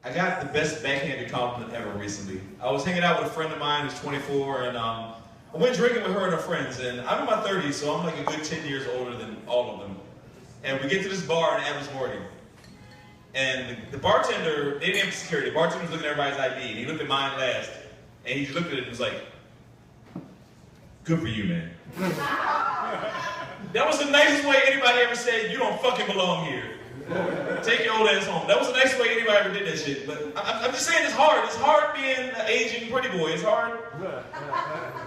I got the best backhanded compliment ever recently. I was hanging out with a friend of mine who's 24, and I went drinking with her and her friends, and I'm in my 30s, so I'm like a good 10 years older than all of them. And we get to this bar in Adams Morgan, and the bartender, they didn't have security, the bartender was looking at everybody's ID, and he looked at mine last, and he just looked at it and was like, good for you, man. That was the nicest way anybody ever said, you don't fucking belong here. Take your old ass home. That was the nicest way anybody ever did that shit. But I'm just saying it's hard. It's hard being an Asian pretty boy. It's hard.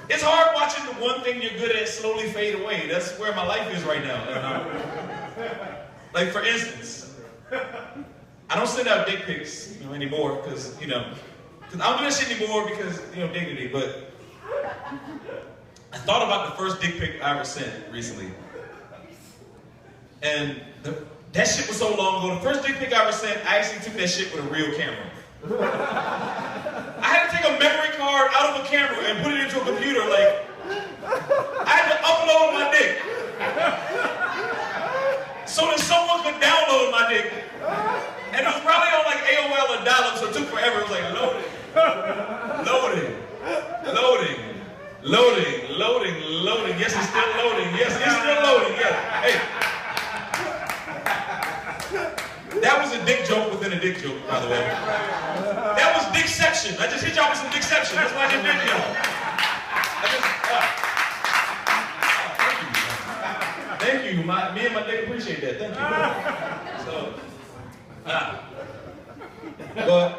It's hard watching the one thing you're good at slowly fade away. That's where my life is right now. And, like for instance, I don't send out dick pics, anymore because, I don't do that shit anymore because, dignity. But I thought about the first dick pic I ever sent recently. And that shit was so long ago. The first dick pic I ever sent, I actually took that shit with a real camera. I had to take a memory card out of a camera and put it into a computer. Like, I had to upload my dick so that someone could download my dick. And it was probably on like AOL or dial-up, so it took forever. It was like loading, loading. Yes, it's still loading. Yes, it's still loading. Yeah. Hey. That was a dick joke within a dick joke, by the way. That was dickception. I just hit y'all with some dickception. That's why I did dick joke. Thank you. Me and my dick appreciate that. Thank you. So, but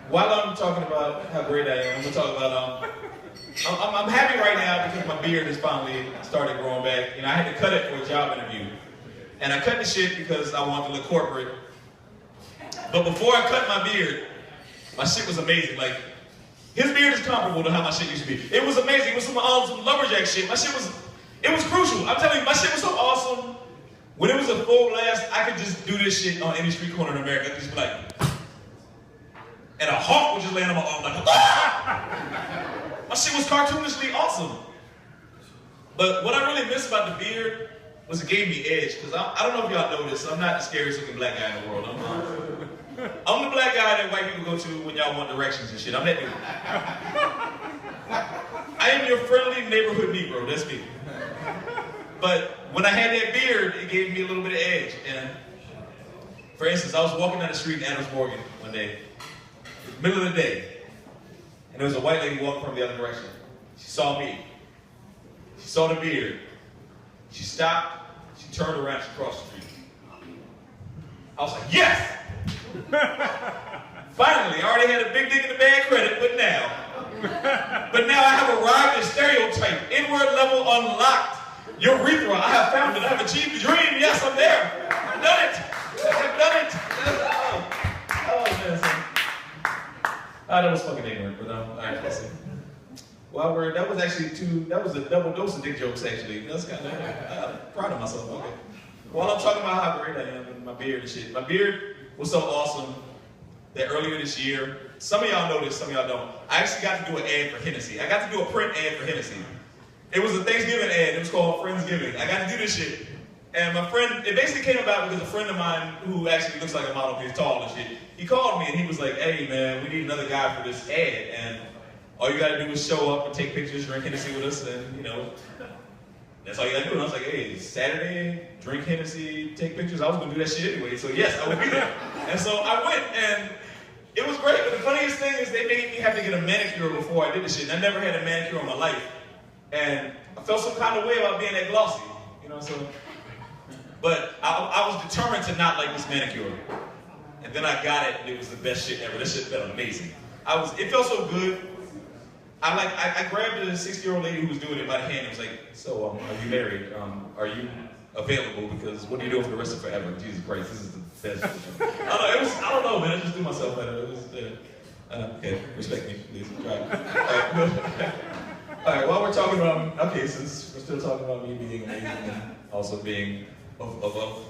while I'm talking about how great I am, I'm gonna talk about I'm happy right now because my beard has finally started growing back. I had to cut it for a job interview, and I cut the shit because I wanted to look corporate. But before I cut my beard, my shit was amazing. Like, his beard is comparable to how my shit used to be. It was amazing. It was some lumberjack shit. My shit was, it was crucial. I'm telling you, my shit was so awesome. When it was a full blast, I could just do this shit on any street corner in America. I could just be like, and a hawk would just land on my arm like, ah! My shit was cartoonishly awesome. But what I really miss about the beard was it gave me edge. Because I don't know if y'all know this, I'm not the scariest looking black guy in the world. I'm the black guy that white people go to when y'all want directions and shit. I'm that dude. I am your friendly neighborhood Negro. That's me. But when I had that beard, it gave me a little bit of edge. And for instance, I was walking down the street in Adams Morgan one day, middle of the day, and there was a white lady walking from the other direction. She saw me. She saw the beard. She stopped. She turned around. She crossed the street. I was like, yes! Finally, I already had a big dick in the bad credit, but now I have arrived at stereotype, inward level unlocked, urethra, I have found it, I have achieved the dream, yes, I'm there, I've done it, that was fucking ignorant, but alright, let's see. Well, that was a double dose of dick jokes, actually. That's kind of, I'm proud of myself, okay. While I'm talking about how great I am and my beard and shit, my beard was so awesome that earlier this year, some of y'all know this, some of y'all don't, I actually got to do an ad for Hennessy. I got to do a print ad for Hennessy. It was a Thanksgiving ad, it was called Friendsgiving. I got to do this shit. And my friend, it basically came about because a friend of mine who actually looks like a model, he's tall and shit, he called me and he was like, hey man, we need another guy for this ad. And all you gotta do is show up and take pictures, drink Hennessy with us, and that's all you gotta do. And I was like, hey, it's Saturday, drink Hennessy, take pictures. I was gonna do that shit anyway, so yes, I would be there. And so I went, and it was great, but the funniest thing is they made me have to get a manicure before I did this shit. And I never had a manicure in my life. And I felt some kind of way about being that glossy, but I was determined to not like this manicure. And then I got it, and it was the best shit ever. This shit felt amazing. It felt so good. I grabbed a 60-year-old lady who was doing it by the hand and was like, so, are you married? Are you available? Because what are you doing for the rest of forever? Jesus Christ, this is the best. I don't know, man. I just do myself better. It was, okay, respect me, please. All right, while we're talking about, since we're still talking about me being amazing and also being of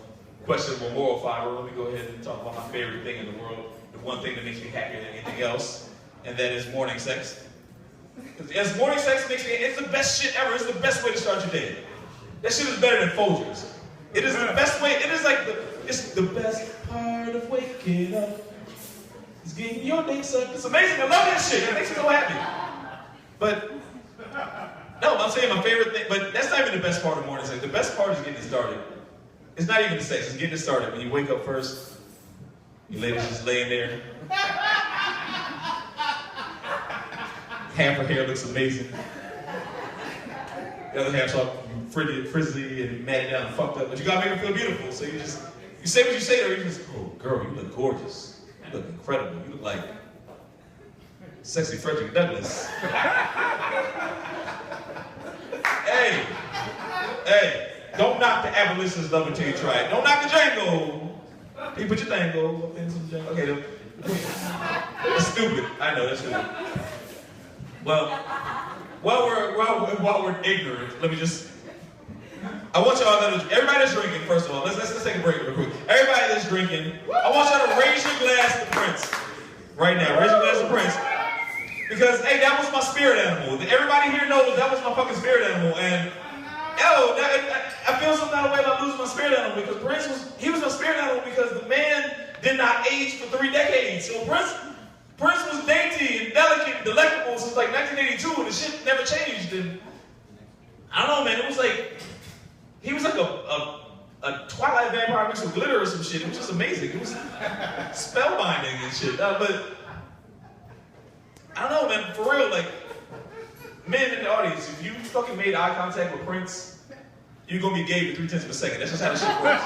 questionable moral fiber, let me go ahead and talk about my favorite thing in the world, the one thing that makes me happier than anything else, and that is morning sex. As morning sex makes me, it's the best shit ever. It's the best way to start your day. That shit is better than Folgers. It is the best way, it's the best part of waking up. He's getting your dick sucked. It's amazing. I love that shit. It makes me so happy. But, no, I'm saying my favorite thing, but that's not even the best part of morning sex. The best part is getting it started. It's not even the sex, it's getting it started. When you wake up first, your lady's just laying there. Half her hair looks amazing. The other half's all frizzy and matted down and fucked up. But you gotta make her feel beautiful. So you say what you say to her, you just, oh girl, you look gorgeous. You look incredible. You look like sexy Frederick Douglass. Hey, don't knock the abolitionist love until you try it. Don't knock the Django. Hey, put your thing up in some Django. Okay, that's stupid. I know, that's stupid. Well, while we're ignorant, let me just, I want y'all to, everybody that's drinking, first of all, let's take a break real quick. Everybody that's drinking, I want y'all to raise your glass to Prince. Right now, raise your glass to Prince. Because, hey, that was my spirit animal. Everybody here knows that was my fucking spirit animal. And, I feel some kind of way about losing my spirit animal because Prince was my spirit animal because the man did not age for 3 decades. So Prince was dainty and delicate and delectable since like 1982 and the shit never changed. And I don't know, man, it was like, he was like a Twilight vampire mixed with glitter or some shit. It was just amazing. It was spellbinding and shit. But I don't know, man, for real, like, men in the audience, if you fucking made eye contact with Prince, you're gonna be gay for 0.3 seconds. That's just how the shit works.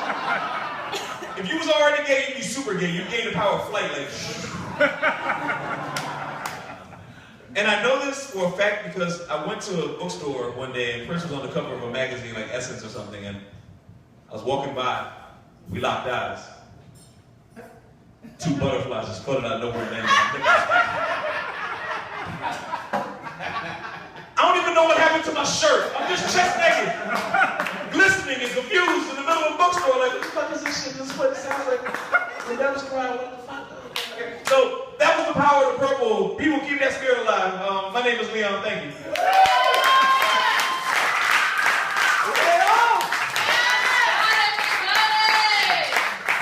If you was already gay, you'd be super gay. You'd gain the power of flight, like. And I know this for a fact because I went to a bookstore one day and Prince was on the cover of a magazine like Essence or something, and I was walking by, we locked eyes. 2 butterflies just floated out of nowhere and landed on my nipples. I don't even know what happened to my shirt. I'm just chest naked, glistening and confused in the middle of a bookstore. Like, what the fuck is this shit? This is what it sounds like. My dad was crying. What the fuck? Okay. So that was the power of the purple. People keep that spirit alive. My name is Leon. Thank you.